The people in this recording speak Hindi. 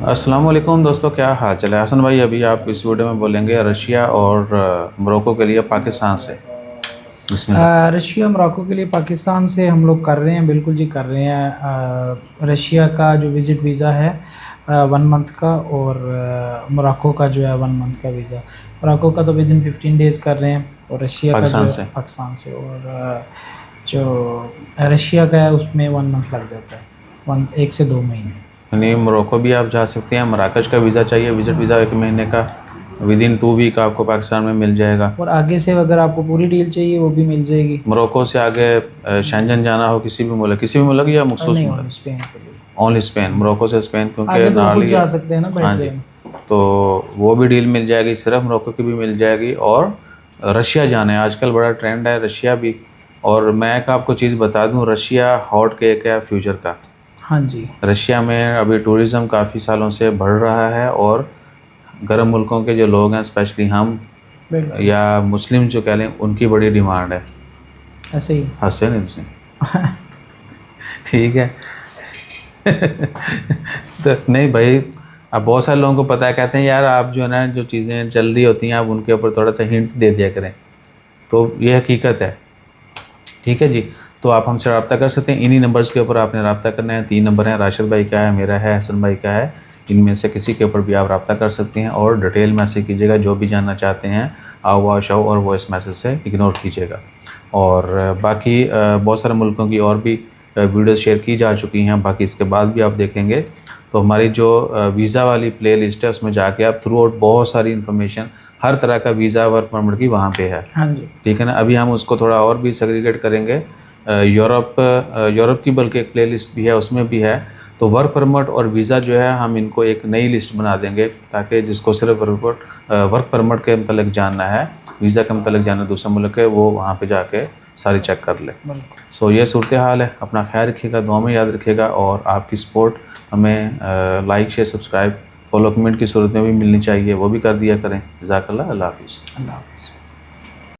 अस्सलाम वालेकुम दोस्तों, क्या हाल चाल है। हसन भाई, अभी आप इस वीडियो में बोलेंगे रशिया और मोरक्को के लिए पाकिस्तान से। बिस्मिल्लाह। रशिया मोरक्को के लिए पाकिस्तान से हम लोग कर रहे हैं, बिल्कुल जी कर रहे हैं। रशिया का जो विज़िट वीज़ा है 1 मंथ का, और मोरक्को का जो है 1 मंथ का वीज़ा। मोरक्को का तो विद इन 15 डेज़ कर रहे हैं, और रशिया का जो पाकिस्तान है से। पाकिस्तान से। और जो रशिया का है उसमें 1 मंथ लग जाता है, 1 से 2 महीने। यानी मोरक्को भी आप जा सकते हैं। मराकश का वीज़ा चाहिए, विजिट वीज़ा 1 महीने का, विद इन 2 वीक आपको पाकिस्तान में मिल जाएगा। और आगे से अगर आपको पूरी डील चाहिए वो भी मिल जाएगी। मोरक्को से आगे शेंजन जाना हो, किसी भी मुल्क या मखसूस नहीं, मुल्क? ओनली स्पेन के लिए। Only Spain. मोरक्को से स्पेन क्योंकि आगे तो खुद नाली है। जा सकते हैं ना बाई हाँ जी, ट्रेन। तो वो भी डील मिल जाएगी, सिर्फ मोरक्को की भी मिल जाएगी। और रशिया जाना है, आजकल बड़ा ट्रेंड है रशिया भी। और मैं एक आपको चीज़ बता दूं, रशिया हॉट केक है फ्यूचर का। हाँ जी, रशिया में अभी टूरिज़्म काफ़ी सालों से बढ़ रहा है, और गरम मुल्कों के जो लोग हैं, स्पेशली हम बिल्कुल या मुस्लिम जो कह लें, उनकी बड़ी डिमांड है। ऐसे ही। हंसे नहीं तुझे? ठीक है। तो नहीं भाई, अब बहुत सारे लोगों को पता है, कहते हैं यार आप जो है ना, जो चीज़ें चल रही होती हैं आप उनके ऊपर थोड़ा सा हिंट दे दिया करें। तो ये हकीकत है। ठीक है जी। तो आप हमसे रब्ता कर सकते हैं, इन्हीं नंबर्स के ऊपर आपने रब्ता करना है। 3 नंबर हैं, राशिद भाई का है, मेरा है, हसन भाई का है। इनमें से किसी के ऊपर भी आप रब्ता कर सकते हैं, और डिटेल मैसेज कीजिएगा जो भी जानना चाहते हैं। आओ शो और वॉइस मैसेज से इग्नोर कीजिएगा। और बाकी बहुत सारे मुल्कों की और भी वीडियोस शेयर की जा चुकी हैं, बाकी इसके बाद भी आप देखेंगे। तो हमारी जो वीज़ा वाली प्ले लिस्ट है उसमें जाके आप थ्रू आउट बहुत सारी इन्फॉर्मेशन, हर तरह का वीज़ा वर्क परमिट की वहाँ पे है। हाँ जी, ठीक है ना। अभी हम उसको थोड़ा और भी सेग्रीगेट करेंगे। यूरोप की बल्कि एक प्लेलिस्ट भी है, उसमें भी है। तो वर्क परमिट और वीज़ा जो है, हम इनको एक नई लिस्ट बना देंगे, ताकि जिसको सिर्फ वर्क परमिट के मतलब जानना है, वीज़ा के मतलब जानना है दूसरे मुल्क के, वो वहाँ पे जाके सारी चेक कर ले। बिल्कुल। सो ये सूरत हाल है। अपना ख्याल रखिएगा, दुआ में याद रखिएगा, और आपकी सपोर्ट हमें like share subscribe follow comment की सूरत में भी मिलनी चाहिए, वो भी कर दिया करें। जज़ाकल्लाह। अल्लाह हाफ़िज़। अल्लाह हाफ़िज़।